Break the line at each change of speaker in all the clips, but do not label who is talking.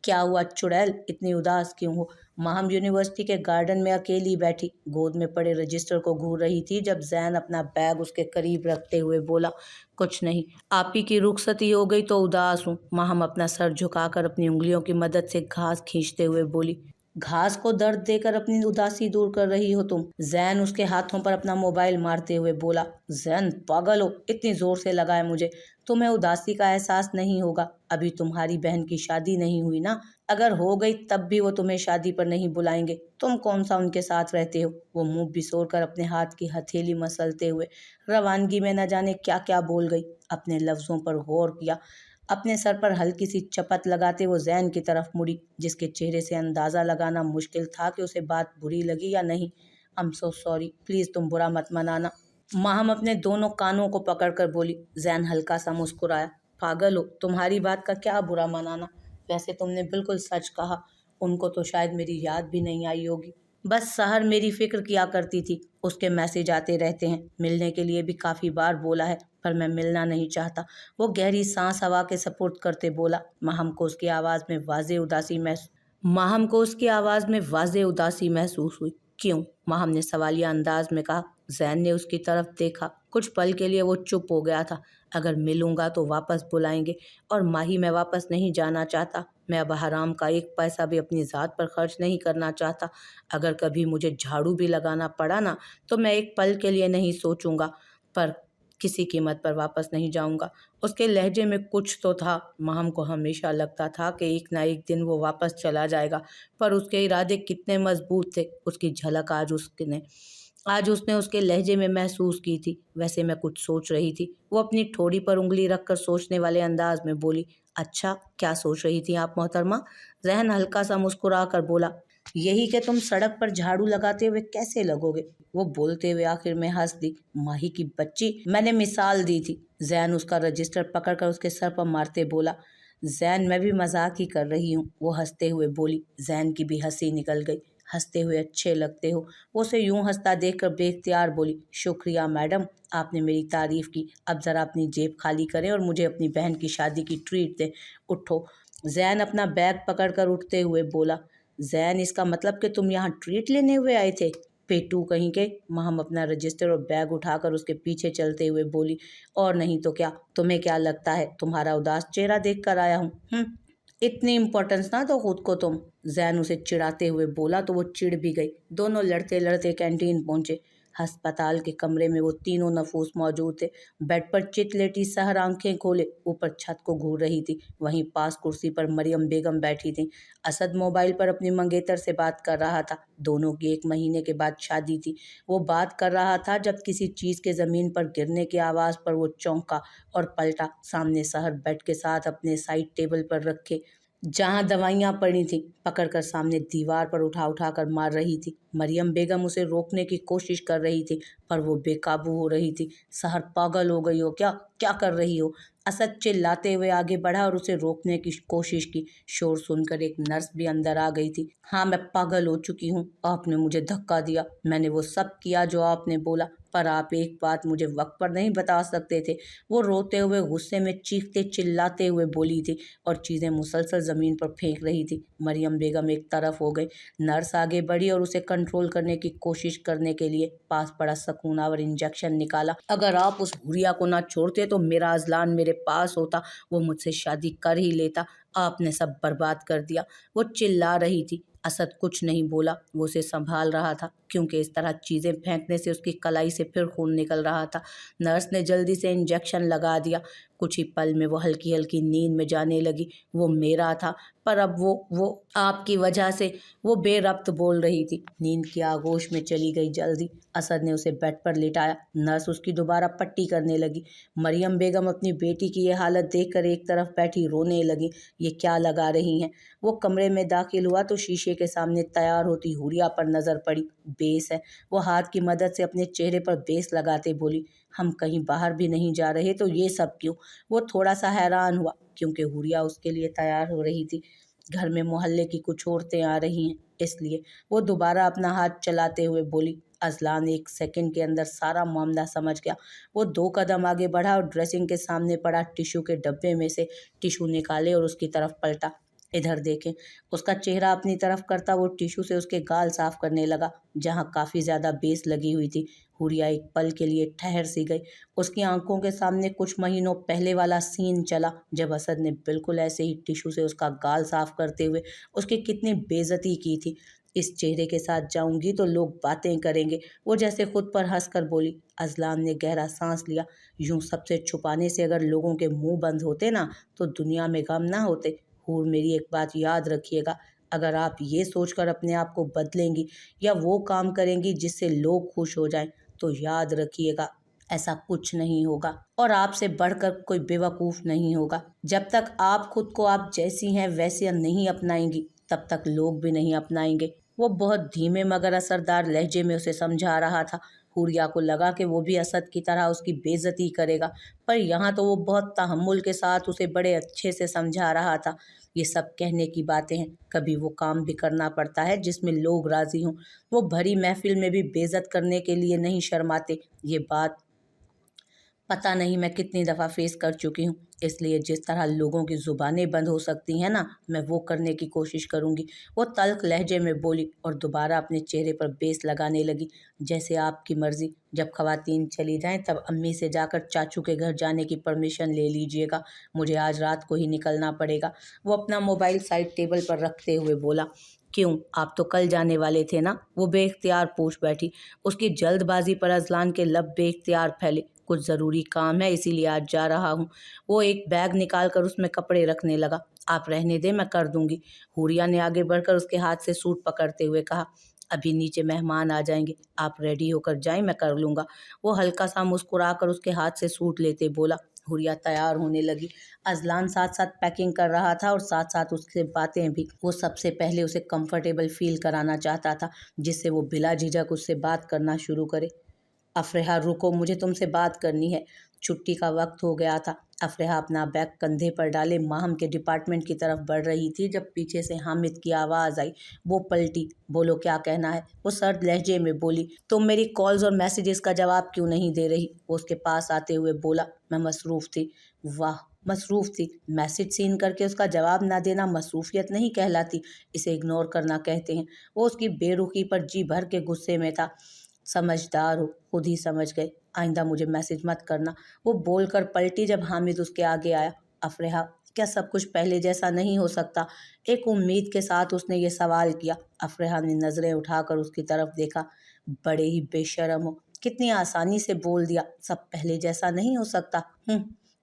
क्या हुआ चुड़ैल, इतनी उदास क्यों हो? माहम यूनिवर्सिटी के गार्डन में अकेली बैठी गोद में पड़े रजिस्टर को घूर रही थी जब जैन अपना बैग उसके करीब रखते हुए बोला, कुछ नहीं, आप ही की रुखसती हो गई तो उदास हूँ। माहम अपना सर झुकाकर अपनी उंगलियों की मदद से घास खींचते हुए बोली, घास को दर्द देकर अपनी उदासी दूर कर रही हो तुम? जैन उसके हाथों पर अपना मोबाइल मारते हुए बोला, जैन पागल हो, इतनी जोर से लगाए मुझे, तुम्हें उदासी का एहसास नहीं होगा। अभी तुम्हारी बहन की शादी नहीं हुई ना, अगर हो गई तब भी वो तुम्हें शादी पर नहीं बुलाएंगे। तुम कौन सा उनके साथ रहते हो? वो मुंह बिसोर कर अपने हाथ की हथेली मसलते हुए रवानगी में न जाने क्या क्या बोल गई। अपने लफ्जों पर गौर किया, अपने सर पर हल्की सी चपत लगाते वो जैन की तरफ मुड़ी, जिसके चेहरे से अंदाज़ा लगाना मुश्किल था कि उसे बात बुरी लगी या नहीं। I am so sorry, please तुम बुरा मत मनाना। माहम अपने दोनों कानों को पकड़कर बोली। जैन हल्का सा मुस्कुराया, पागल हो, तुम्हारी बात का क्या बुरा मनाना? वैसे तुमने बिल्कुल सच कहा, उनको तो शायद मेरी याद भी नहीं आई होगी। बस सहर मेरी फिक्र किया करती थी, उसके मैसेज आते रहते हैं, मिलने के लिए भी काफ़ी बार बोला है पर मैं मिलना नहीं चाहता। वो गहरी सांस हवा के सपुर्द करते बोला। माहम को उसकी आवाज़ में वाज़े उदासी महसूस हुई। क्यों? माहम ने सवालिया अंदाज में कहा। जैन ने उसकी तरफ देखा, कुछ पल के लिए वो चुप हो गया था। अगर मिलूंगा तो वापस बुलाएंगे, और माही मैं वापस नहीं जाना चाहता। मैं अब हराम का एक पैसा भी अपनी ज़ात पर खर्च नहीं करना चाहता। अगर कभी मुझे झाड़ू भी लगाना पड़ा ना, तो मैं एक पल के लिए नहीं सोचूंगा, पर किसी कीमत पर वापस नहीं जाऊंगा। उसके लहजे में कुछ तो था। माहम को हमेशा लगता था कि एक ना एक दिन वो वापस चला जाएगा, पर उसके इरादे कितने मजबूत थे, उसकी झलक आज उसने उसके लहजे में महसूस की थी। वैसे मैं कुछ सोच रही थी, वो अपनी ठोड़ी पर उंगली रखकर सोचने वाले अंदाज में बोली। अच्छा, क्या सोच रही थी आप मोहतरमा? जहन हल्का सा मुस्कुरा कर बोला, यही कि तुम सड़क पर झाड़ू लगाते हुए कैसे लगोगे। वो बोलते हुए आखिर में हंस दी। माही की बच्ची, मैंने मिसाल दी थी। जैन उसका रजिस्टर पकड़कर उसके सर पर मारते बोला। जैन, मैं भी मजाक ही कर रही हूँ, वो हंसते हुए बोली। जैन की भी हंसी निकल गई। हंसते हुए अच्छे लगते हो, वो उसे यूं हंसता देखकर बेख्तियार बोली। शुक्रिया मैडम, आपने मेरी तारीफ की। अब जरा अपनी जेब खाली करें और मुझे अपनी बहन की शादी की ट्रीट दें। उठो। जैन अपना बैग पकड़कर उठते हुए बोला। जैन, इसका मतलब कि तुम यहाँ ट्रीट लेने हुए आए थे? पेटू कहीं के। माहम अपना रजिस्टर और बैग उठाकर उसके पीछे चलते हुए बोली। और नहीं तो क्या, तुम्हें क्या लगता है तुम्हारा उदास चेहरा देख कर आया हूँ? इतनी इम्पोर्टेंस ना दो खुद को तुम। जैन उसे चिढ़ाते हुए बोला तो वो चिढ़ भी गई। दोनों लड़ते लड़ते कैंटीन पहुंचे। अस्पताल के कमरे में वो तीनों नफूस मौजूद थे। बेड पर चित लेटी सहर आंखें खोले ऊपर छत को घूर रही थी। वहीं पास कुर्सी पर मरियम बेगम बैठी थी। असद मोबाइल पर अपनी मंगेतर से बात कर रहा था। दोनों की 1 महीने के बाद शादी थी। वो बात कर रहा था जब किसी चीज़ के ज़मीन पर गिरने की आवाज़ पर वो चौंका और पलटा। सामने सहर बेड के साथ अपने साइड टेबल पर रखे जहां दवाइयां पड़ी थीं, पकड़कर सामने दीवार पर उठा उठा कर मार रही थी। मरियम बेगम उसे रोकने की कोशिश कर रही थी, पर वो बेकाबू हो रही थी। सहर, पागल हो गई हो क्या? क्या कर रही हो? असद चिल्लाते हुए आगे बढ़ा और उसे रोकने की कोशिश की। शोर सुनकर एक नर्स भी अंदर आ गई थी। हाँ, मैं पागल हो चुकी हूँ। आपने मुझे धक्का दिया, मैंने वो सब किया जो आपने बोला, पर आप एक बात मुझे वक्त पर नहीं बता सकते थे। वो रोते हुए गुस्से में चीखते चिल्लाते हुए बोली थी और चीज़ें मुसलसल ज़मीन पर फेंक रही थी। मरियम बेगम एक तरफ हो गई। नर्स आगे बढ़ी और उसे कंट्रोल करने की कोशिश करने के लिए पास पड़ा सकूनावर इंजेक्शन निकाला। अगर आप उस हुरिया को ना छोड़ते तो मेरा अजलान मेरे पास होता, वो मुझसे शादी कर ही लेता। आपने सब बर्बाद कर दिया। वो चिल्ला रही थी। असद कुछ नहीं बोला, वो उसे संभाल रहा था, क्योंकि इस तरह चीज़ें फेंकने से उसकी कलाई से फिर खून निकल रहा था। नर्स ने जल्दी से इंजेक्शन लगा दिया। कुछ ही पल में वो हल्की हल्की नींद में जाने लगी। वो मेरा था, पर अब वो आपकी वजह से। वो बेरब्त बोल रही थी। नींद की आगोश में चली गई जल्दी। असद ने उसे बेड पर लिटाया। नर्स उसकी दोबारा पट्टी करने लगी। मरियम बेगम अपनी बेटी की ये हालत देखकर एक तरफ बैठी रोने लगी। ये क्या लगा रही हैं? वो कमरे में दाखिल हुआ तो शीशे के सामने तैयार होती हुरिया पर नजर पड़ी। बेस है। वो हाथ की मदद से अपने चेहरे पर बेस लगाते बोली। हम कहीं बाहर भी नहीं जा रहे तो ये सब क्यों? वो थोड़ा सा हैरान हुआ, क्योंकि हुरिया उसके लिए तैयार हो रही थी। घर में मोहल्ले की कुछ औरतें आ रही हैं, इसलिए। वो दोबारा अपना हाथ चलाते हुए बोली। अजलान 1 सेकंड के अंदर सारा मामला समझ गया। वो 2 कदम आगे बढ़ा और ड्रेसिंग के सामने पड़ा टिश्यू के डब्बे में से टिश्यू निकाले और उसकी तरफ पलटा। ادھر دیکھیں۔ اس کا چہرہ اپنی طرف کرتا وہ ٹیشو سے اس کے گال صاف کرنے لگا جہاں کافی زیادہ بیس لگی ہوئی تھی۔ حوریہ ایک پل کے لیے ٹھہر سی گئی۔ اس کی آنکھوں کے سامنے کچھ مہینوں پہلے والا سین چلا جب اسد نے بالکل ایسے ہی ٹیشو سے اس کا گال صاف کرتے ہوئے اس کی کتنی بے عزتی کی تھی۔ اس چہرے کے ساتھ جاؤں گی تو لوگ باتیں کریں گے، وہ جیسے خود پر ہنس کر بولی۔ اذلان نے گہرا سانس لیا۔ یوں سب سے چھپانے سے اگر لوگوں کے منہ بند ہوتے نا تو دنیا میں غم نہ ہوتے۔ حور، میری ایک بات یاد رکھیے گا، اگر آپ یہ سوچ کر اپنے آپ کو بدلیں گی یا وہ کام کریں گی جس سے لوگ خوش ہو جائیں تو یاد رکھیے گا ایسا کچھ نہیں ہوگا اور آپ سے بڑھ کر کوئی بیوقوف نہیں ہوگا۔ جب تک آپ خود کو آپ جیسی ہیں ویسے نہیں اپنائیں گی تب تک لوگ بھی نہیں اپنائیں گے۔ وہ بہت دھیمے مگر اثردار لہجے میں اسے سمجھا رہا تھا۔ حوریہ کو لگا کہ وہ بھی اسد کی طرح اس کی بے عزتی کرے گا، پر یہاں تو وہ بہت تحمل کے ساتھ اسے بڑے اچھے سے سمجھا رہا تھا۔ یہ سب کہنے کی باتیں ہیں، کبھی وہ کام بھی کرنا پڑتا ہے جس میں لوگ راضی ہوں۔ وہ بھری محفل میں بھی بے عزت کرنے کے لیے نہیں شرماتے۔ یہ بات پتہ نہیں میں کتنی دفعہ فیس کر چکی ہوں، اس لیے جس طرح لوگوں کی زبانیں بند ہو سکتی ہیں نا، میں وہ کرنے کی کوشش کروں گی۔ وہ تلخ لہجے میں بولی اور دوبارہ اپنے چہرے پر بیس لگانے لگی۔ جیسے آپ کی مرضی، جب خواتین چلی جائیں تب امی سے جا کر چاچو کے گھر جانے کی پرمیشن لے لیجیے گا، مجھے آج رات کو ہی نکلنا پڑے گا۔ وہ اپنا موبائل سائڈ ٹیبل پر رکھتے ہوئے بولا۔ کیوں، آپ تو کل جانے والے تھے نا؟ وہ بے اختیار پوچھ بیٹھی۔ اس کی جلد بازی پر اذلان کے لب بے اختیار پھیلے۔ کچھ ضروری کام ہے اسی لیے آج جا رہا ہوں۔ وہ ایک بیگ نکال کر اس میں کپڑے رکھنے لگا۔ آپ رہنے دیں، میں کر دوں گی۔ حوریہ نے آگے بڑھ کر اس کے ہاتھ سے سوٹ پکڑتے ہوئے کہا۔ ابھی نیچے مہمان آ جائیں گے، آپ ریڈی ہو کر جائیں، میں کر لوں گا۔ وہ ہلکا سا مسکرا کر اس کے ہاتھ سے سوٹ لیتے بولا۔ حوریہ تیار ہونے لگی۔ اذلان ساتھ ساتھ پیکنگ کر رہا تھا اور ساتھ ساتھ اس سے باتیں بھی۔ وہ سب سے پہلے اسے کمفرٹیبل فیل کرانا چاہتا تھا جس سے وہ بلا جھجک اس سے بات کرنا شروع کرے۔ افرحہ رکو، مجھے تم سے بات کرنی ہے۔ چھٹی کا وقت ہو گیا تھا۔ افرحہ اپنا بیگ کندھے پر ڈالے ماہم کے ڈپارٹمنٹ کی طرف بڑھ رہی تھی جب پیچھے سے حامد کی آواز آئی۔ وہ پلٹی۔ بولو کیا کہنا ہے؟ وہ سرد لہجے میں بولی۔ تم میری کالز اور میسیجز کا جواب کیوں نہیں دے رہی؟ وہ اس کے پاس آتے ہوئے بولا۔ میں مصروف تھی۔ واہ، مصروف تھی؟ میسیج سین کر کے اس کا جواب نہ دینا مصروفیت نہیں کہلاتی، اسے اگنور کرنا کہتے ہیں۔ وہ اس کی بے رخی پر جی بھر کے غصے میں تھا۔ سمجھدار ہو، خود ہی سمجھ گئے، آئندہ مجھے میسیج مت کرنا۔ وہ بول کر پلٹی جب حامد اس کے آگے آیا۔ افرحہ، کیا سب کچھ پہلے جیسا نہیں ہو سکتا؟ ایک امید کے ساتھ اس نے یہ سوال کیا۔ افرحہ نے نظریں اٹھا کر اس کی طرف دیکھا۔ بڑے ہی بے شرم ہو، کتنی آسانی سے بول دیا سب پہلے جیسا نہیں ہو سکتا۔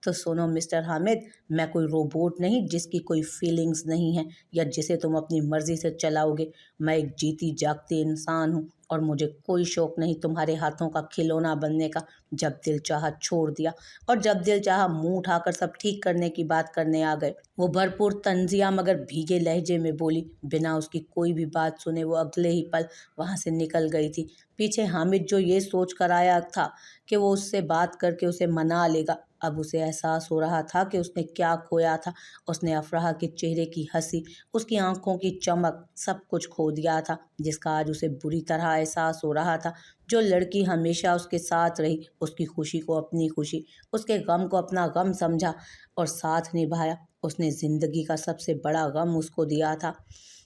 تو سنو مسٹر حامد، میں کوئی روبوٹ نہیں جس کی کوئی فیلنگز نہیں ہیں یا جسے تم اپنی مرضی سے چلاؤ گے۔ میں ایک جیتی جاگتی انسان ہوں اور مجھے کوئی شوق نہیں تمہارے ہاتھوں کا کھلونا بننے کا۔ جب دل چاہا چھوڑ دیا اور جب دل چاہا منہ اٹھا کر سب ٹھیک کرنے کی بات کرنے آ گئے۔ وہ بھرپور طنزیہ مگر بھیگے لہجے میں بولی۔ بنا اس کی کوئی بھی بات سنے وہ اگلے ہی پل وہاں سے نکل گئی تھی۔ پیچھے حامد جو یہ سوچ کر آیا تھا کہ وہ اس سے بات کر کے اسے منا لے گا، اب اسے احساس ہو رہا تھا کہ اس نے کیا کھویا تھا۔ اس نے افرحہ کے چہرے کی ہنسی، اس کی آنکھوں کی چمک، سب کچھ کھو دیا تھا جس کا آج اسے بری طرح احساس ہو رہا تھا۔ جو لڑکی ہمیشہ اس کے ساتھ رہی، اس کی خوشی کو اپنی خوشی، اس کے غم کو اپنا غم سمجھا اور ساتھ نبھایا، اس نے زندگی کا سب سے بڑا غم اس کو دیا تھا۔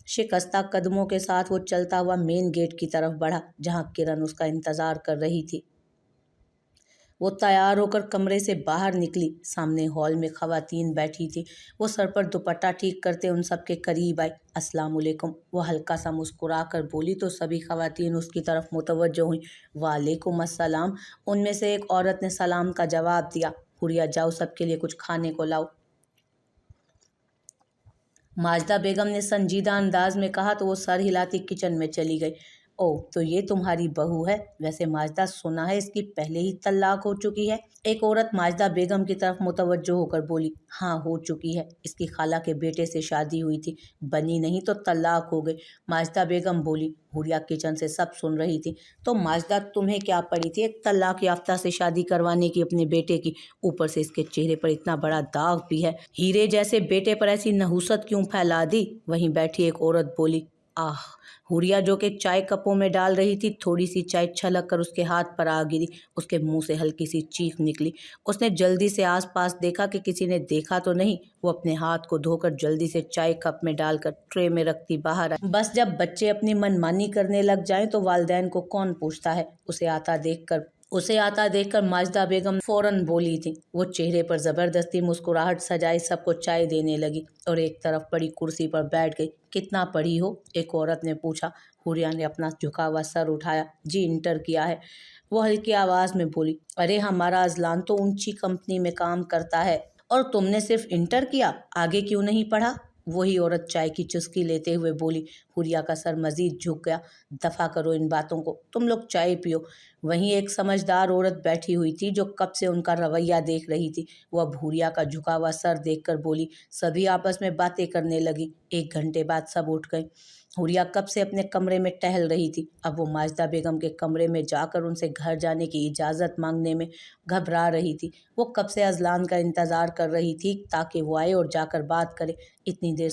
شکستہ قدموں کے ساتھ وہ چلتا ہوا مین گیٹ کی طرف بڑھا جہاں کرن اس کا انتظار کر رہی تھی۔ وہ تیار ہو کر کمرے سے باہر نکلی۔ سامنے ہال میں خواتین بیٹھی تھیں۔ وہ سر پر دوپٹہ ٹھیک کرتے ان سب کے قریب آئی۔ السلام علیکم، وہ ہلکا سا مسکرا کر بولی تو سبھی خواتین اس کی طرف متوجہ ہوئیں۔ وعلیکم السلام، ان میں سے ایک عورت نے سلام کا جواب دیا۔ حوریہ، جاؤ سب کے لیے کچھ کھانے کو لاؤ۔ ماجدہ بیگم نے سنجیدہ انداز میں کہا تو وہ سر ہلاتی کچن میں چلی گئی۔ اوہ، تو یہ تمہاری بہو ہے؟ ویسے ماجدہ، سنا ہے اس کی پہلے ہی طلاق ہو چکی ہے؟ ایک عورت ماجدہ بیگم کی طرف متوجہ ہو کر بولی۔ ہاں، ہو چکی ہے، اس کی خالہ کے بیٹے سے شادی ہوئی تھی، بنی نہیں تو طلاق ہو گئی، ماجدہ بیگم بولی۔ حوریہ کچن سے سب سن رہی تھی۔ تو ماجدہ، تمہیں کیا پڑی تھی ایک طلاق یافتہ سے شادی کروانے کی اپنے بیٹے کی؟ اوپر سے اس کے چہرے پر اتنا بڑا داغ بھی ہے، ہیرے جیسے بیٹے پر ایسی نحوست کیوں پھیلا دی؟ وہیں بیٹھی ایک عورت بولی۔ आह! हुरिया जो कि चाय कपों में डाल रही थी, थोड़ी सी चाय छलक कर उसके हाथ पर आ गिरी। उसके मुंह से हल्की सी चीख निकली। उसने जल्दी से आसपास देखा कि किसी ने देखा तो नहीं। वो अपने हाथ को धोकर जल्दी से चाय कप में डालकर ट्रे में रखती बाहर आई। बस जब बच्चे अपनी मनमानी करने लग जाएं तो वालिदैन को कौन पूछता है। उसे आता देखकर माजिदा बेगम फौरन बोली थी। वो चेहरे पर जबरदस्ती मुस्कुराहट सजाए सबको चाय देने लगी और एक तरफ पड़ी कुर्सी पर बैठ गई। कितना पढ़ी हो? एक औरत ने पूछा। हुरिया ने अपना झुका हुआ सर उठाया। जी, इंटर किया है। वो हल्की आवाज में बोली। अरे, हमारा अजलान तो ऊंची कंपनी में काम करता है और तुमने सिर्फ इंटर किया, आगे क्यों नहीं पढ़ा? वही औरत चाय की चुस्की लेते हुए बोली। हुरिया का सर मजीद झुक गया। दफा करो इन बातों को, तुम लोग चाय पियो। वहीं एक समझदार औरत बैठी हुई थी जो कब से उनका रवैया देख रही थी। वो अब हुरिया का झुका हुआ सर देखकर बोली। सभी आपस में बातें करने लगी। 1 घंटे बाद सब उठ गए। हुरिया कब से अपने कमरे में टहल रही थी। अब वो माजिदा बेगम के कमरे में जाकर उनसे घर जाने की इजाज़त मांगने में घबरा रही थी। वो कब से अजलान का इंतज़ार कर रही थी ताकि वो आए और जाकर बात करे। इतनी देर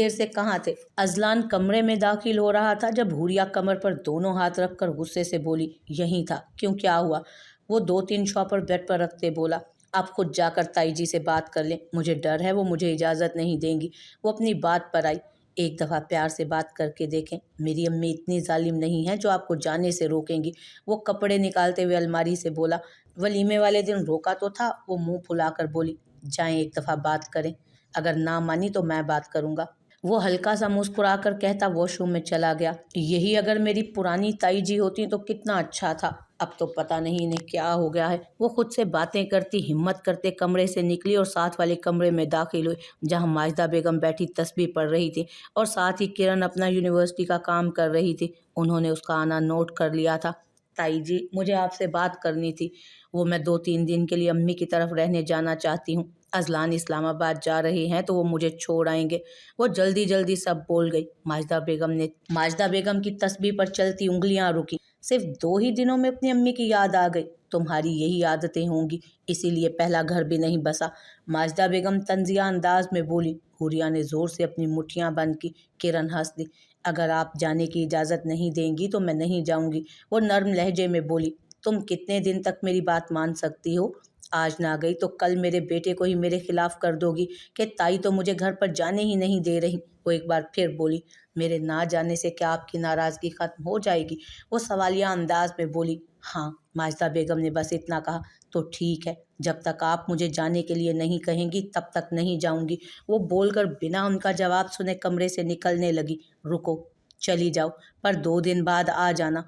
से कहाँ थे? अजलान कमरे में दाखिल हो रहा था जब हुरिया कमर पर दोनों हाथ रखकर गुस्से से बोली। यहीं था। क्यों, क्या हुआ? वो 2-3 शॉपर बेड पर रखते बोला। आप खुद जाकर ताई जी से बात कर लें। मुझे डर है वो मुझे इजाज़त नहीं देंगी। वो अपनी बात पर आई। एक दफ़ा प्यार से बात करके देखें। मेरी अम्मी इतनी जालिम नहीं है जो आपको जाने से रोकेंगी। वो कपड़े निकालते हुए अलमारी से बोला। वलीमे वाले दिन रोका तो था। वो मुंह फुलाकर बोली। जाएं, एक दफ़ा बात करें। अगर ना मानी तो मैं बात करूंगा। वो हल्का सा मुस्कुराकर कहता वॉशरूम में चला गया। यही अगर मेरी पुरानी ताई जी होती तो कितना अच्छा था। अब तो पता नहीं इन्हें क्या हो गया है। वो खुद से बातें करती हिम्मत करते कमरे से निकली और साथ वाले कमरे में दाखिल हुई जहां माजिदा बेगम बैठी तस्बीह पढ़ रही थी और साथ ही किरण अपना यूनिवर्सिटी का काम कर रही थी। उन्होंने उसका आना नोट कर लिया था। ताई जी, मुझे आपसे बात करनी थी। मैं 2-3 दिन के लिए अम्मी की तरफ रहने जाना चाहती हूँ। अजलान इस्लामाबाद जा रहे हैं तो वो मुझे छोड़ आएंगे। वो जल्दी जल्दी सब बोल गई। माजिदा बेगम की तस्बीह पर चलती उंगलियां रुकी। सिर्फ 2 ही दिनों में अपनी अम्मी की याद आ गई। तुम्हारी यही आदतें होंगी, इसीलिए पहला घर भी नहीं बसा। माजिदा बेगम तंजिया अंदाज में बोली। हुरिया ने जोर से अपनी मुट्ठियां बंद की। किरण हंस दी। अगर आप जाने की इजाज़त नहीं देंगी तो मैं नहीं जाऊंगी। वो नर्म लहजे में बोली। तुम कितने दिन तक मेरी बात मान सकती हो? आज ना गई तो कल मेरे बेटे को ही मेरे खिलाफ कर दोगी कि ताई तो मुझे घर पर जाने ही नहीं दे रही। वो एक बार फिर बोली। मेरे ना जाने से क्या आपकी नाराज़गी ख़त्म हो जाएगी? वो सवालिया अंदाज में बोली। हाँ, माजिदा बेगम ने बस इतना कहा। तो ठीक है, जब तक आप मुझे जाने के लिए नहीं कहेंगी तब तक नहीं जाऊंगी। वो बोलकर बिना उनका जवाब सुने कमरे से निकलने लगी। रुको, चली जाओ, पर 2 दिन बाद आ जाना।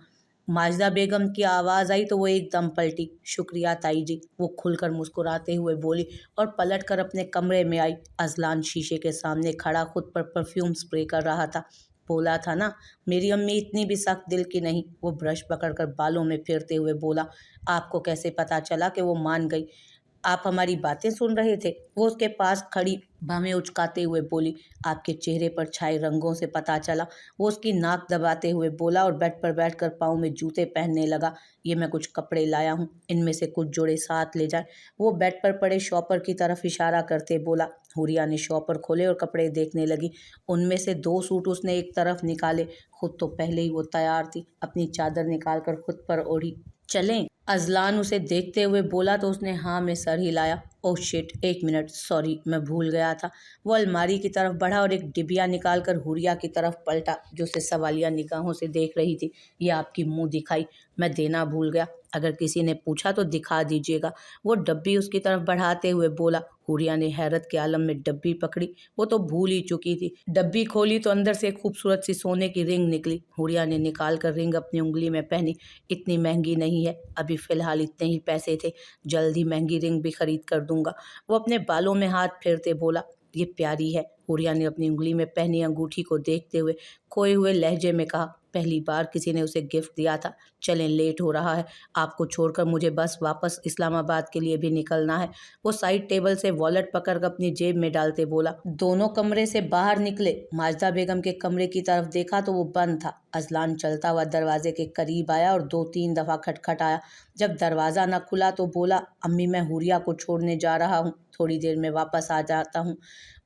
माजिदा बेगम की आवाज़ आई तो वो एकदम पलटी। शुक्रिया ताई जी, वो खुलकर मुस्कुराते हुए बोली और पलटकर अपने कमरे में आई। अजलान शीशे के सामने खड़ा खुद पर परफ्यूम स्प्रे कर रहा था। बोला था ना, मेरी अम्मी इतनी भी सख्त दिल की नहीं। वो ब्रश पकड़कर बालों में फेरते हुए बोला। आपको कैसे पता चला कि वो मान गई? आप हमारी बातें सुन रहे थे? वो उसके पास खड़ी बाहें उचकाते हुए बोली। आपके चेहरे पर छाए रंगों से पता चला। वो उसकी नाक दबाते हुए बोला और बेड पर बैठकर पाँव में जूते पहनने लगा। ये मैं कुछ कपड़े लाया हूँ, इनमें से कुछ जोड़े साथ ले जाए। वो बेड पर पड़े शॉपर की तरफ इशारा करते बोला। हुरिया ने शॉपर खोले और कपड़े देखने लगी। उनमें से 2 सूट उसने एक तरफ निकाले। खुद तो पहले ही वो तैयार थी। अपनी चादर निकालकर खुद पर ओढ़ी। चलें? अजलान उसे देखते हुए बोला तो उसने हाँ में सर हिलाया। ओह शिट, 1 मिनट, सॉरी, मैं भूल गया था। वो अलमारी की तरफ बढ़ा और एक डिबिया निकालकर हुरिया की तरफ पलटा जो उसे सवालिया निगाहों से देख रही थी। ये आपकी मुंह दिखाई, मैं देना भूल गया। अगर किसी ने पूछा तो दिखा दीजिएगा। वो डब्बी उसकी तरफ बढ़ाते हुए बोला। हुरिया ने हैरत के आलम में डब्बी पकड़ी। वो तो भूल ही चुकी थी। डब्बी खोली तो अंदर से खूबसूरत सी सोने की रिंग निकली। हुरिया ने निकाल कर रिंग अपनी उंगली में पहनी। इतनी महंगी नहीं है, अभी फ़िलहाल इतने ही पैसे थे, जल्द ही महंगी रिंग भी खरीद कर दूंगा। वो अपने बालों में हाथ फेरते बोला। ये प्यारी है। हुरिया ने अपनी उंगली में पहनी अंगूठी को देखते हुए खोए हुए लहजे में कहा। पहली बार किसी ने उसे गिफ्ट दिया था। चलें, लेट हो रहा है। आपको छोड़कर मुझे बस वापस इस्लामाबाद के लिए भी निकलना है। वो साइड टेबल से वॉलेट पकड़ कर अपनी जेब में डालते बोला। दोनों कमरे से बाहर निकले। माजिदा बेगम के कमरे की तरफ देखा तो वो बंद था। अजलान चलता हुआ दरवाजे के करीब आया और 2-3 दफ़ा खटखटाया। जब दरवाज़ा न खुला तो बोला। अम्मी, मैं हुरिया को छोड़ने जा रहा हूँ, थोड़ी देर में वापस आ जाता हूँ।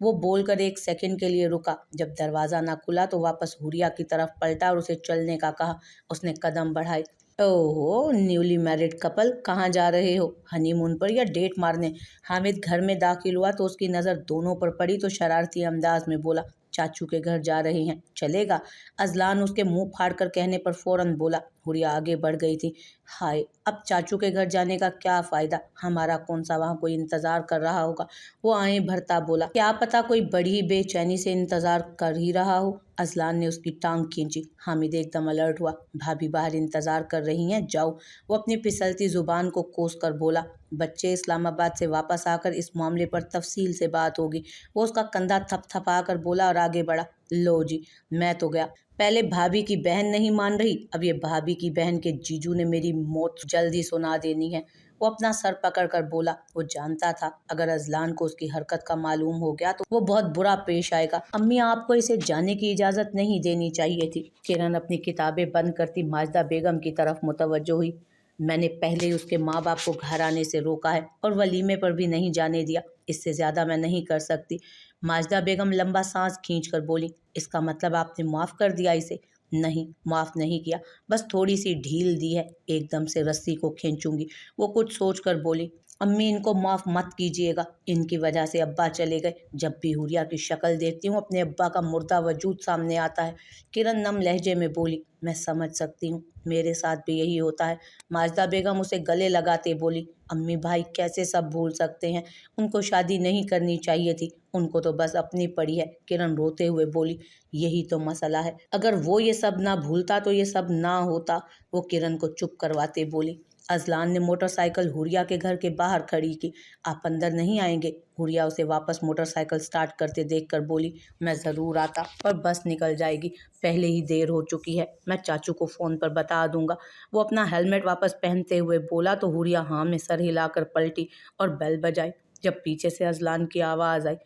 वो बोलकर एक सेकंड के लिए रुका। जब दरवाज़ा ना खुला तो वापस हुरिया की तरफ पलटा और उसे चलने का कहा। उसने कदम बढ़ाए। ओहो, न्यूली मैरिड कपल, कहाँ जा रहे हो? हनीमून पर या डेट मारने? हामिद घर में दाखिल हुआ तो उसकी नज़र दोनों पर पड़ी तो शरारती अंदाज में बोला, चाचू के घर जा रहे हैं, चलेगा? अजलान उसके मुंह फाड़ कर कहने पर फौरन बोला। हुरिया आगे बढ़ गई थी। हाय, अब चाचू के घर जाने का क्या फ़ायदा? हमारा कौन सा वहाँ कोई इंतज़ार कर रहा होगा? वो आएँ भरता बोला। क्या पता कोई बड़ी बेचैनी से इंतज़ार कर ही रहा हो। अजलान ने उसकी टांग खींची। हामिद एकदम अलर्ट हुआ। भाभी बाहर इंतज़ार कर रही हैं, जाओ। वो अपनी फिसलती ज़ुबान को कोस कर बोला। बच्चे इस्लामाबाद से वापस आकर इस मामले पर तफसील से बात होगी। वो उसका कंधा थपथपा कर बोला और आगे बढ़ा। लो जी, मैं तो गया। पहले भाभी की बहन नहीं मान रही, अब ये भाभी की बहन के जीजू ने मेरी मौत जल्दी सुना देनी है। वो अपना सर पकड़ कर बोला। वो जानता था अगर अजलान को उसकी हरकत का मालूम हो गया तो वो बहुत बुरा पेश आएगा। अम्मी, आपको इसे जाने की इजाज़त नहीं देनी चाहिए थी। किरण अपनी किताबें बंद करती माजिदा बेगम की तरफ मुतवज्जो हुई। मैंने पहले ही उसके माँ बाप को घर आने से रोका है और वलीमे पर भी नहीं जाने दिया। इससे ज़्यादा मैं नहीं कर सकती। माजिदा बेगम लंबा सांस खींचकर बोली। इसका मतलब आपने माफ़ कर दिया इसे? नहीं, माफ़ नहीं किया, बस थोड़ी सी ढील दी है। एकदम से रस्सी को खींचूंगी। वो कुछ सोचकर बोली। अम्मी, इनको माफ़ मत कीजिएगा, इनकी वजह से अब्बा चले गए। जब भी हुरिया की शक्ल देखती हूँ अपने अब्बा का मुर्दा वजूद सामने आता है। किरण नम लहजे में बोली। मैं समझ सकती हूँ, मेरे साथ भी यही होता है। माजिदा बेगम उसे गले लगाते बोली। अम्मी भाई कैसे सब भूल सकते हैं? उनको शादी नहीं करनी चाहिए थी, उनको तो बस अपनी पड़ी है। किरण रोते हुए बोली। यही तो मसला है, अगर वो ये सब ना भूलता तो ये सब ना होता। वो किरण को चुप करवाते बोली। अजलान ने मोटरसाइकिल हुरिया के घर के बाहर खड़ी की। आप अंदर नहीं आएंगे? हुरिया उसे वापस मोटरसाइकिल स्टार्ट करते देखकर बोली। मैं ज़रूर आता, पर बस निकल जाएगी। पहले ही देर हो चुकी है, मैं चाचू को फ़ोन पर बता दूंगा। वो अपना हेलमेट वापस पहनते हुए बोला तो हुरिया हाँ में सर हिलाकर पलटी और बेल बजाई। जब पीछे से अजलान की आवाज़ आई,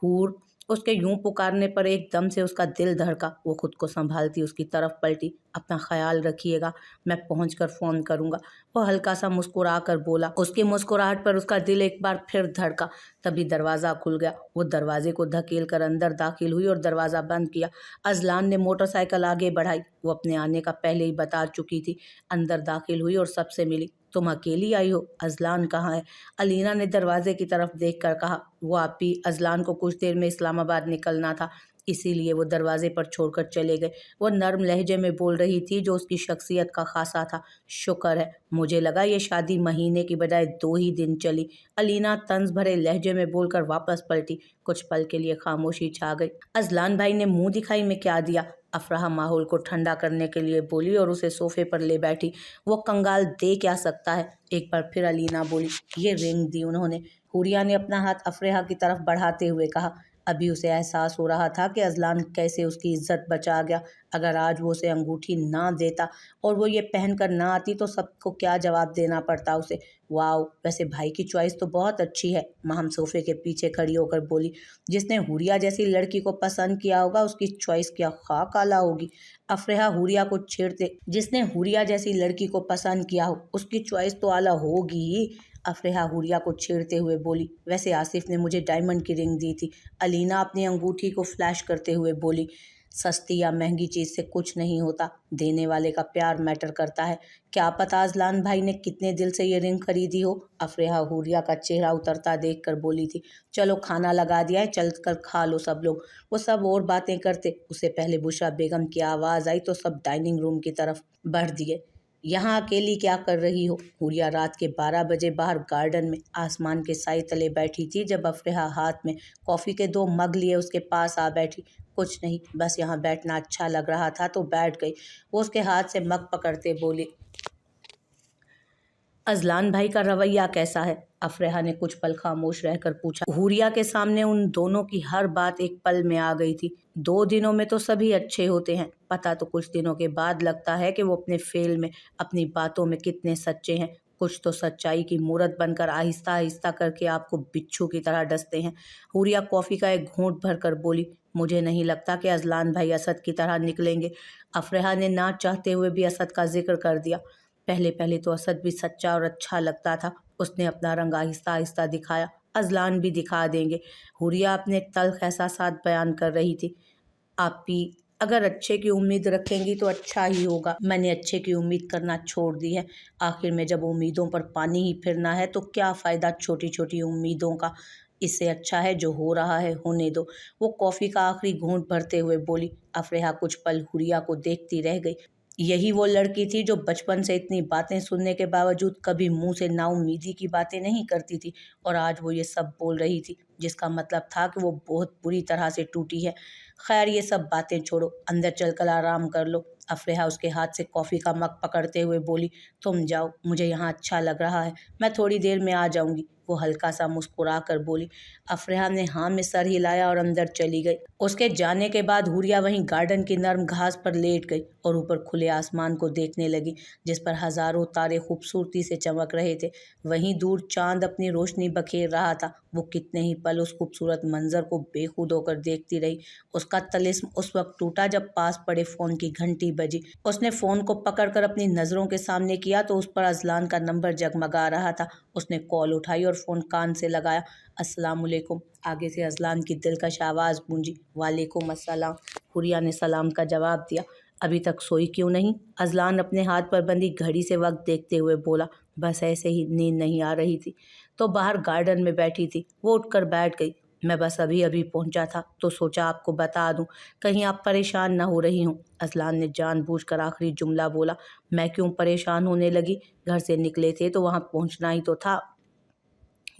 हूर, उसके यूं पुकारने पर एकदम से उसका दिल धड़का। वो खुद को संभालती उसकी तरफ पलटी। अपना ख्याल रखिएगा, मैं पहुंचकर फ़ोन करूंगा। वो हल्का सा मुस्कुरा कर बोला। उसकी मुस्कुराहट पर उसका दिल एक बार फिर धड़का। तभी दरवाज़ा खुल गया। वो दरवाजे को धकेल कर अंदर दाखिल हुई और दरवाज़ा बंद किया। अजलान ने मोटरसाइकिल आगे बढ़ाई। वो अपने आने का पहले ही बता चुकी थी। अंदर दाखिल हुई और सबसे मिली। तुम अकेली आई हो? अजलान कहाँ है? अलीना ने दरवाजे की तरफ देखकर कहा। वो आप ही अजलान को कुछ देर में इस्लामाबाद निकलना था, इसीलिए वो दरवाजे पर छोड़कर चले गए। वो नर्म लहजे में बोल रही थी जो उसकी शख्सियत का खासा था। शुक्र है, मुझे लगा ये शादी महीने की बजाय 2 ही दिन चली। अलीना तंज भरे लहजे में बोलकर वापस पलटी। कुछ पल के लिए खामोशी छा गई। अजलान भाई ने मुंह दिखाई में क्या दिया? अफराह माहौल को ठंडा करने के लिए बोली और उसे सोफे पर ले बैठी। वो कंगाल दे क्या सकता है? एक बार फिर अलीना बोली। ये रिंग दी उन्होंने। हुरिया ने अपना हाथ अफराह की तरफ बढ़ाते हुए कहा। अभी उसे एहसास हो रहा था कि अजलान कैसे उसकी इज्जत बचा गया। अगर आज वो उसे अंगूठी ना देता और वो ये पहनकर ना आती तो सबको क्या जवाब देना पड़ता उसे। वाह, वैसे भाई की चॉइस तो बहुत अच्छी है, महम सोफे के पीछे खड़ी होकर बोली। जिसने हुरिया जैसी लड़की को पसंद किया होगा उसकी चॉइस क्या खाक आला होगी। अफराह हुरिया को छेड़ते। जिसने हुरिया जैसी लड़की को पसंद किया हो उसकी चॉइस तो आला होगी ही। अफराह हुरिया को छेड़ते हुए बोली। वैसे आसिफ ने मुझे डायमंड की रिंग दी थी। अलीना अपनी अंगूठी को फ्लैश करते हुए बोली। सस्ती या महंगी चीज़ से कुछ नहीं होता, देने वाले का प्यार मैटर करता है। क्या पता अजलान भाई ने कितने दिल से ये रिंग खरीदी हो। अफराह हुरिया का चेहरा उतरता देखकर बोली थी। चलो खाना लगा दिया है, चल कर खा लो सब लोग। वो सब और बातें करते उससे पहले बुशरा बेगम की आवाज़ आई तो सब डाइनिंग रूम की तरफ बढ़ दिए। यहाँ अकेली क्या कर रही हो? हुरिया रात के 12 बजे बाहर गार्डन में आसमान के साए तले बैठी थी जब अफराह हाथ में कॉफ़ी के 2 मग लिए उसके पास आ बैठी। कुछ नहीं, बस यहाँ बैठना अच्छा लग रहा था तो बैठ गई। वो उसके हाथ से मग पकड़ते बोली। अजलान भाई का रवैया कैसा है? अफराह ने कुछ पल खामोश रहकर पूछा। हुरिया के सामने उन दोनों की हर बात एक पल में आ गई थी। 2 दिनों में तो सभी अच्छे होते हैं, पता तो कुछ दिनों के बाद लगता है कि वो अपने फेल में, अपनी बातों में कितने सच्चे हैं। कुछ तो सच्चाई की मूरत बनकर आहिस्ता आहिस्ता करके आपको बिच्छू की तरह डसते हैं। हुरिया कॉफ़ी का एक घूंट भर कर बोली। मुझे नहीं लगता कि अजलान भाई असद की तरह निकलेंगे। अफराह ने ना चाहते हुए भी असद का जिक्र कर दिया। पहले पहले तो असद भी सच्चा और अच्छा लगता था। उसने अपना रंग आहिस्ता आहिस्ता दिखाया। अजलान भी दिखा देंगे। हुरिया अपने तल्ख एहसासात बयान कर रही थी। आपी अगर अच्छे की उम्मीद रखेंगी तो अच्छा ही होगा। मैंने अच्छे की उम्मीद करना छोड़ दी है। आखिर में जब उम्मीदों पर पानी ही फिरना है तो क्या फ़ायदा छोटी छोटी उम्मीदों का। इससे अच्छा है जो हो रहा है होने दो। वो कॉफ़ी का आखिरी घूंट भरते हुए बोली। अफरेहा कुछ पल हुरिया को देखती रह गई। यही वो लड़की थी जो बचपन से इतनी बातें सुनने के बावजूद कभी मुंह से नाउम्मीदी की बातें नहीं करती थी, और आज वो ये सब बोल रही थी, जिसका मतलब था कि वो बहुत बुरी तरह से टूटी है। खैर ये सब बातें छोड़ो, अंदर चलकर आराम कर लो। अफरेहा उसके हाथ से कॉफ़ी का मग पकड़ते हुए बोली। तुम जाओ, मुझे यहाँ अच्छा लग रहा है, मैं थोड़ी देर में आ जाऊंगी। वो हल्का सा मुस्कुरा कर बोली। अफरेहा ने हाँ में सर हिलाया और अंदर चली गई। उसके जाने के बाद हुरिया वहीं गार्डन की नर्म घास पर लेट गई और ऊपर खुले आसमान को देखने लगी, जिस पर हजारों तारे खूबसूरती से चमक रहे थे। वहीं दूर चांद अपनी रोशनी बखेर रहा था। वो कितने ही पल उस खूबसूरत मंजर को बेखुद होकर देखती रही। उसका तलिस्म उस वक्त टूटा जब पास पड़े फोन की घंटी बजी। उसने फोन को पकड़कर अपनी नजरों के सामने किया तो उस पर अजलान का नंबर जगमगा रहा था। उसने कॉल उठाई और फोन कान से लगाया। अस्सलामुअलैकुम। आगे से अजलान की दिलकश आवाज़ गूंजी। वालेकुम अस्सलाम। हुरिया ने सलाम का जवाब दिया। अभी तक सोई क्यों नहीं? अजलान अपने हाथ पर बंधी घड़ी से वक्त देखते हुए बोला। बस ऐसे ही, नींद नहीं आ रही थी तो बाहर गार्डन में बैठी थी। वो उठकर बैठ गई। मैं बस अभी अभी पहुंचा था तो सोचा आपको बता दूं, कहीं आप परेशान ना हो रही हों। अजलान ने जानबूझकर आखिरी जुमला बोला। मैं क्यों परेशान होने लगी? घर से निकले थे तो वहां पहुंचना ही तो था।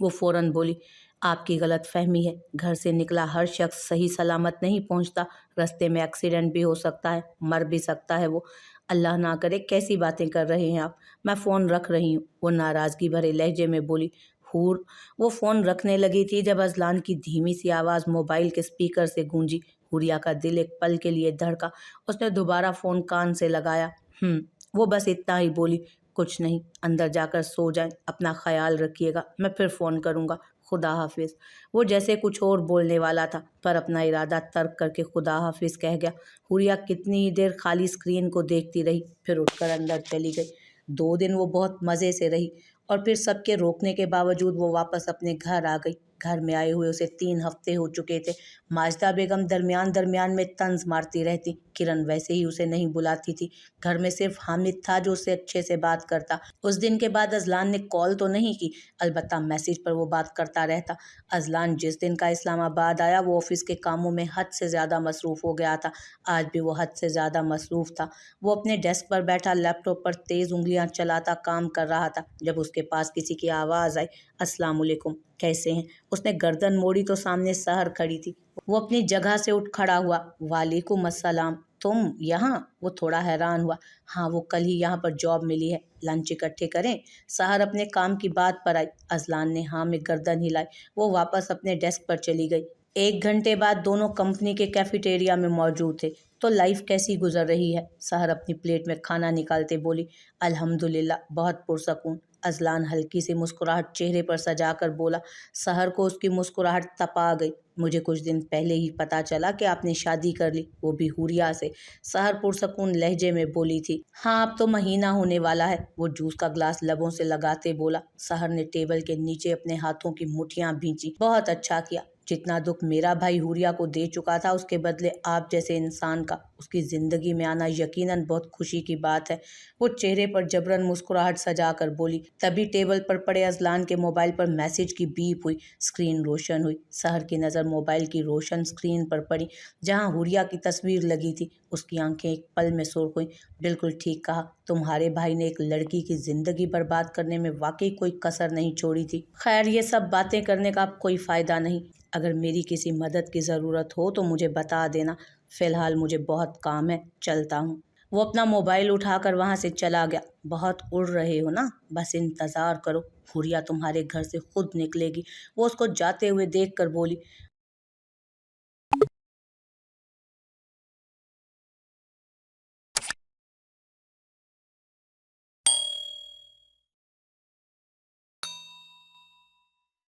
वो फौरन बोली। आपकी गलत फहमी है। घर से निकला हर शख्स सही सलामत नहीं पहुंचता। रास्ते में एक्सीडेंट भी हो सकता है, मर भी सकता है वो। अल्लाह ना करे, कैसी बातें कर रहे हैं आप? मैं फ़ोन रख रही हूँ, वो नाराज़गी भरे लहजे में बोली। हूर वो फ़ोन रखने लगी थी जब अजलान की धीमी सी आवाज़ मोबाइल के स्पीकर से गूंजी। हुरिया का दिल एक पल के लिए धड़का। उसने दोबारा फ़ोन कान से लगाया। वो बस इतना ही बोली। कुछ नहीं, अंदर जाकर सो जाएं, अपना ख्याल रखिएगा, मैं फिर फ़ोन करूँगा, खुदा हाफिज़। वो जैसे कुछ और बोलने वाला था पर अपना इरादा तर्क करके खुदा हाफिज़ कह गया। हुरिया कितनी ही देर खाली स्क्रीन को देखती रही, फिर उठकर अंदर चली गई। 2 दिन वो बहुत मज़े से रही और फिर सबके रोकने के बावजूद वो वापस अपने घर आ गई। घर में आए हुए उसे 3 हफ्ते हो चुके थे। माजिदा बेगम दरमियान दरमियान में तंज मारती रहती। किरण वैसे ही उसे नहीं बुलाती थी। घर में सिर्फ हामिद था जो उससे अच्छे से बात करता। उस दिन के बाद अजलान ने कॉल तो नहीं की, अलबत्ता मैसेज पर वो बात करता रहता। अजलान जिस दिन का इस्लामाबाद आया वो ऑफिस के कामों में हद से ज़्यादा मसरूफ़ हो गया था। आज भी वो हद से ज़्यादा मसरूफ़ था। वो अपने डेस्क पर बैठा लैपटॉप पर तेज़ उंगलियां चलाता काम कर रहा था जब उसके पास किसी की आवाज़ आई। अस्सलाम वालेकुम, कैसे हैं? उसने गर्दन मोड़ी तो सामने सहर खड़ी थी। वो अपनी जगह से उठ खड़ा हुआ। वालेकुम अस्सलाम, तुम यहाँ? वो थोड़ा हैरान हुआ। हाँ, वो कल ही यहाँ पर जॉब मिली है, लंच इकट्ठे करें? सहर अपने काम की बात पर आई। अजलान ने हाँ में गर्दन हिलाई। वो वापस अपने डेस्क पर चली गई। 1 घंटे बाद दोनों कंपनी के कैफेटेरिया में मौजूद थे। तो लाइफ कैसी गुजर रही है? सहर अपनी प्लेट में खाना निकालते बोली। अल्हम्दुलिल्लाह, बहुत पुरसकून। अजलान हल्की सी मुस्कुराहट चेहरे पर सजाकर बोला। सहर को उसकी मुस्कुराहट तपा गई। मुझे कुछ दिन पहले ही पता चला कि आपने शादी कर ली, वो भी हुरिया से। सहर पुरसकून लहजे में बोली थी। हाँ, अब तो महीना होने वाला है, वो जूस का ग्लास लबों से लगाते बोला। सहर ने टेबल के नीचे अपने हाथों की मुठ्ठियां भींची। बहुत अच्छा किया। जितना दुख मेरा भाई हुरिया को दे चुका था उसके बदले आप जैसे इंसान का उसकी ज़िंदगी में आना यकीनन बहुत खुशी की बात है। वो चेहरे पर जबरन मुस्कुराहट सजा कर बोली। तभी टेबल पर पड़े अजलान के मोबाइल पर मैसेज की बीप हुई। स्क्रीन रोशन हुई। सहर की नज़र मोबाइल की रोशन स्क्रीन पर पड़ी जहां हुरिया की तस्वीर लगी थी। उसकी आंखें एक पल में सुर्ख हुई। बिल्कुल ठीक कहा, तुम्हारे भाई ने एक लड़की की ज़िंदगी बर्बाद करने में वाकई कोई कसर नहीं छोड़ी थी। खैर ये सब बातें करने का अब कोई फ़ायदा नहीं। अगर मेरी किसी मदद की ज़रूरत हो तो मुझे बता देना। फ़िलहाल मुझे बहुत काम है, चलता हूँ। वो अपना मोबाइल उठाकर वहाँ से चला गया। बहुत उड़ रहे हो ना, बस इंतज़ार करो, हुरिया तुम्हारे घर से खुद निकलेगी। वो उसको जाते हुए देख कर बोली।